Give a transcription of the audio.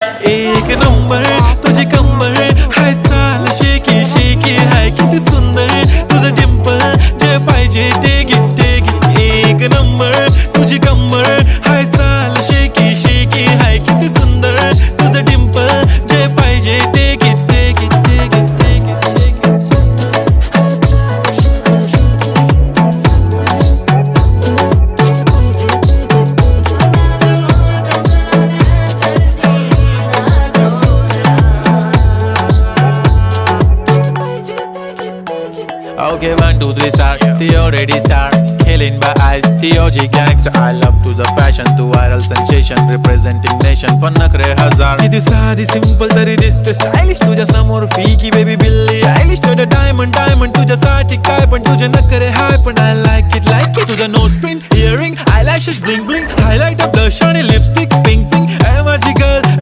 एक नंबर तुझी कंबर हाय, चाल शेकी शेकी हाय, किती सुंदर तुझं डिंपल, जे पाहिजे ते घे एक नंबर तुझी कंबर हाय, चाल शेकी शेकी हाय, किती सुंदर तुझं डिंपल, जे पाहिजे ते घे Okay, 1, 2, 3 start. The already start. Killing by eyes. The OG gangster. I love to the passion, to viral sensation, representing nation. पण नखरे हजार. किती साधी simple तरी दिसते stylish तुझ्या समोर फीकी baby बिल्ली. Stylish to the diamond तुझ्यासाठी काय पण तुझे नखरे हाय पण I like it. तुझं nose pin, earring, eyelashes bling bling, highlight, blush आणि lipstick, pink.